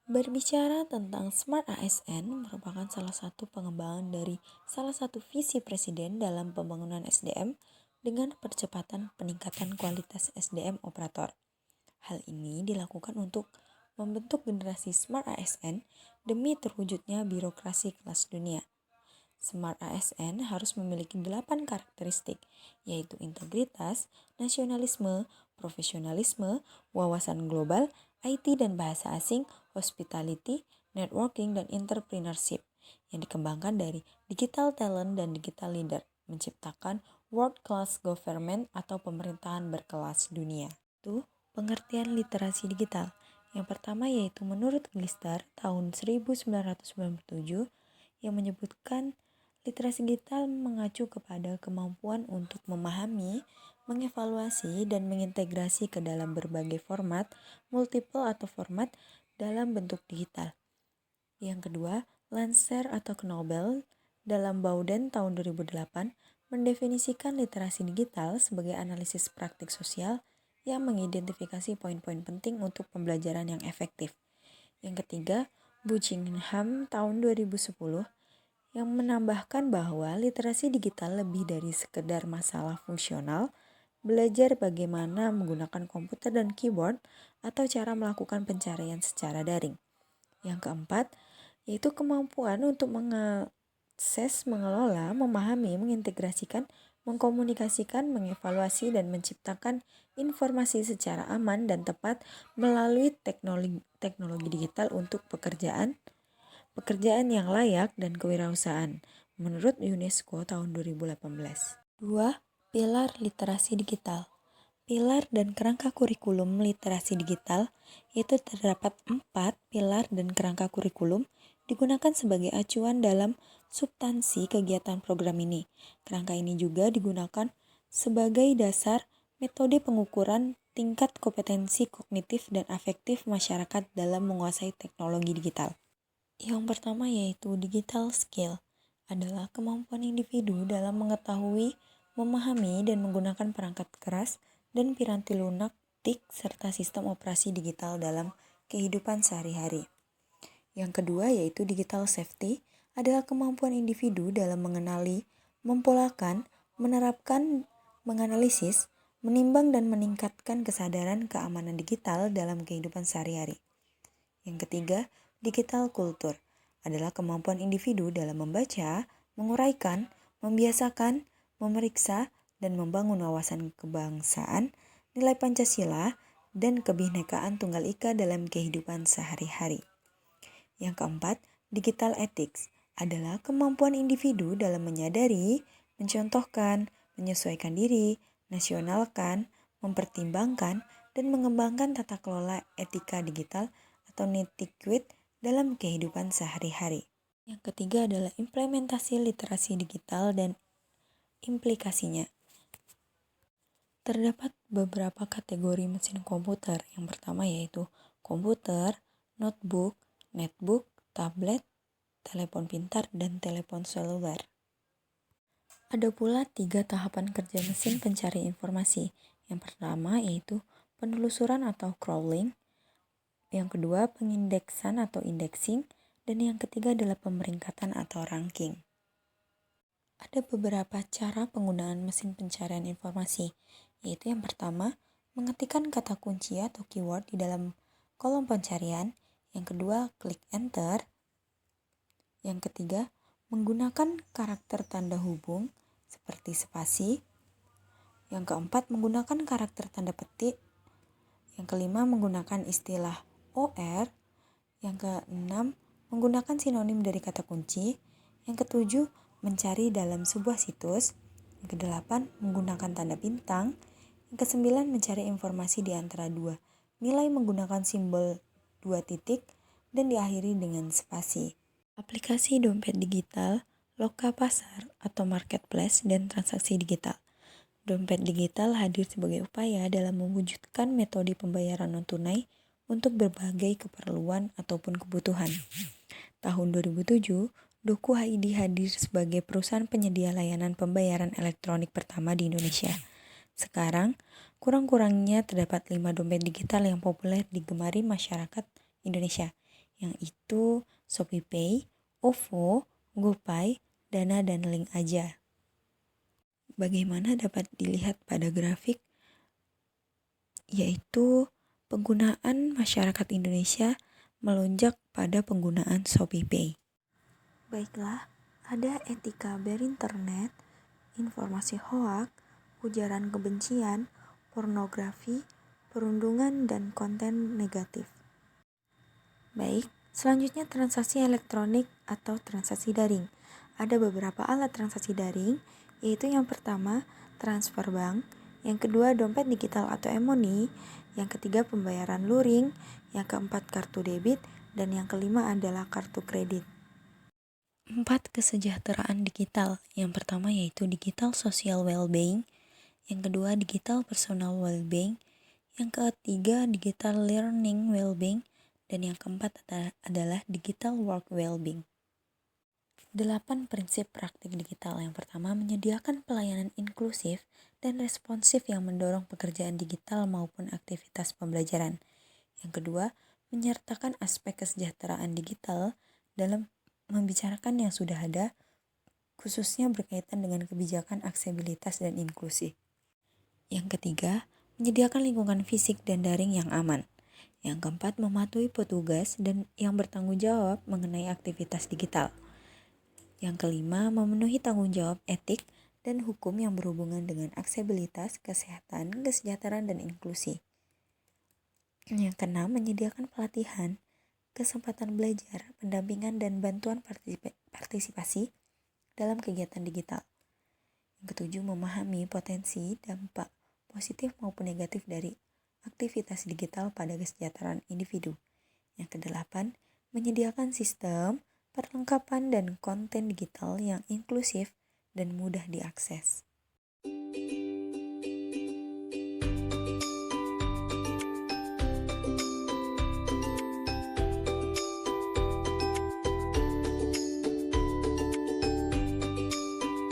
Berbicara tentang Smart ASN merupakan salah satu pengembangan dari salah satu visi Presiden dalam pembangunan SDM dengan percepatan peningkatan kualitas SDM operator. Hal ini dilakukan untuk membentuk generasi Smart ASN demi terwujudnya birokrasi kelas dunia. Smart ASN harus memiliki 8 karakteristik, yaitu integritas, nasionalisme, profesionalisme, wawasan global, IT dan bahasa asing, hospitality, networking, dan entrepreneurship yang dikembangkan dari digital talent dan digital leader, menciptakan world class government atau pemerintahan berkelas dunia. Itu pengertian literasi digital. Yang pertama yaitu menurut Glister tahun 1997 yang menyebutkan literasi digital mengacu kepada kemampuan untuk memahami, mengevaluasi, dan mengintegrasi ke dalam berbagai format, multiple atau format dalam bentuk digital. Yang kedua, Lancer atau Knobel dalam Bowden tahun 2008 mendefinisikan literasi digital sebagai analisis praktik sosial yang mengidentifikasi poin-poin penting untuk pembelajaran yang efektif. Yang ketiga, Buckingham tahun 2010 yang menambahkan bahwa literasi digital lebih dari sekedar masalah fungsional, belajar bagaimana menggunakan komputer dan keyboard atau cara melakukan pencarian secara daring. Yang keempat, yaitu kemampuan untuk mengakses, mengelola, memahami, mengintegrasikan, mengkomunikasikan, mengevaluasi, dan menciptakan informasi secara aman dan tepat melalui teknologi digital untuk pekerjaan yang layak dan kewirausahaan menurut UNESCO tahun 2018. 2. Pilar literasi digital. Pilar dan kerangka kurikulum literasi digital, yaitu terdapat 4 pilar dan kerangka kurikulum digunakan sebagai acuan dalam substansi kegiatan program ini. Kerangka ini juga digunakan sebagai dasar metode pengukuran tingkat kompetensi kognitif dan afektif masyarakat dalam menguasai teknologi digital. Yang pertama yaitu digital skill adalah kemampuan individu dalam mengetahui, memahami, dan menggunakan perangkat keras dan piranti lunak, TIC, serta sistem operasi digital dalam kehidupan sehari-hari. Yang kedua yaitu digital safety adalah kemampuan individu dalam mengenali, mempolakan, menerapkan, menganalisis, menimbang, dan meningkatkan kesadaran keamanan digital dalam kehidupan sehari-hari. Yang ketiga, digital culture adalah kemampuan individu dalam membaca, menguraikan, membiasakan, memeriksa, dan membangun wawasan kebangsaan, nilai Pancasila, dan kebinekaan Tunggal Ika dalam kehidupan sehari-hari. Yang keempat, digital ethics adalah kemampuan individu dalam menyadari, mencontohkan, menyesuaikan diri, nasionalkan, mempertimbangkan, dan mengembangkan tata kelola etika digital atau netiquette dalam kehidupan sehari-hari. Yang ketiga adalah implementasi literasi digital dan implikasinya. Terdapat beberapa kategori mesin komputer. Yang pertama yaitu komputer, notebook, netbook, tablet, telepon pintar, dan telepon seluler. Ada pula 3 tahapan kerja mesin pencari informasi. Yang pertama yaitu penelusuran atau crawling, yang kedua pengindeksan atau indexing, dan yang ketiga adalah pemeringkatan atau ranking. Ada beberapa cara penggunaan mesin pencarian informasi, yaitu yang pertama, mengetikkan kata kunci atau keyword di dalam kolom pencarian, yang kedua, klik enter, yang ketiga, menggunakan karakter tanda hubung seperti spasi, yang keempat, menggunakan karakter tanda petik, yang kelima, menggunakan istilah OR, yang keenam, menggunakan sinonim dari kata kunci, yang ketujuh, mencari dalam sebuah situs, yang kedelapan, menggunakan tanda bintang, yang kesembilan, mencari informasi di antara dua nilai menggunakan simbol 2 titik, dan diakhiri dengan spasi. Aplikasi dompet digital, loka pasar atau marketplace, dan transaksi digital. Dompet digital hadir sebagai upaya dalam mewujudkan metode pembayaran non-tunai untuk berbagai keperluan ataupun kebutuhan. Tahun 2007, Doku ID hadir sebagai perusahaan penyedia layanan pembayaran elektronik pertama di Indonesia. Sekarang, kurang-kurangnya terdapat 5 dompet digital yang populer digemari masyarakat Indonesia, yang itu ShopeePay, OVO, GoPay, Dana, dan Link Aja. Bagaimana dapat dilihat pada grafik, yaitu penggunaan masyarakat Indonesia melonjak pada penggunaan ShopeePay. Baiklah, ada etika berinternet, informasi hoak, ujaran kebencian, pornografi, perundungan, dan konten negatif. Baik, selanjutnya transaksi elektronik atau transaksi daring. Ada beberapa alat transaksi daring, yaitu yang pertama transfer bank, yang kedua dompet digital atau e-money, yang ketiga pembayaran luring, yang keempat kartu debit, dan yang kelima adalah kartu kredit. 4. Kesejahteraan digital. Yang pertama yaitu digital social well-being, yang kedua digital personal well-being, yang ketiga digital learning well-being, dan yang keempat adalah digital work well-being. 8. Prinsip praktik digital. Yang pertama, menyediakan pelayanan inklusif dan responsif yang mendorong pekerjaan digital maupun aktivitas pembelajaran. Yang kedua, menyertakan aspek kesejahteraan digital dalam membicarakan yang sudah ada, khususnya berkaitan dengan kebijakan aksesibilitas dan inklusi. Yang ketiga, menyediakan lingkungan fisik dan daring yang aman. Yang keempat, mematuhi petugas dan yang bertanggung jawab mengenai aktivitas digital. Yang kelima, memenuhi tanggung jawab etik dan hukum yang berhubungan dengan aksesibilitas, kesehatan, kesejahteraan, dan inklusi. Yang keenam, menyediakan pelatihan, kesempatan belajar, pendampingan, dan bantuan partisipasi dalam kegiatan digital. Yang ketujuh, memahami potensi, dampak positif maupun negatif dari aktivitas digital pada kesejahteraan individu. Yang kedelapan, menyediakan sistem, perlengkapan, dan konten digital yang inklusif dan mudah diakses.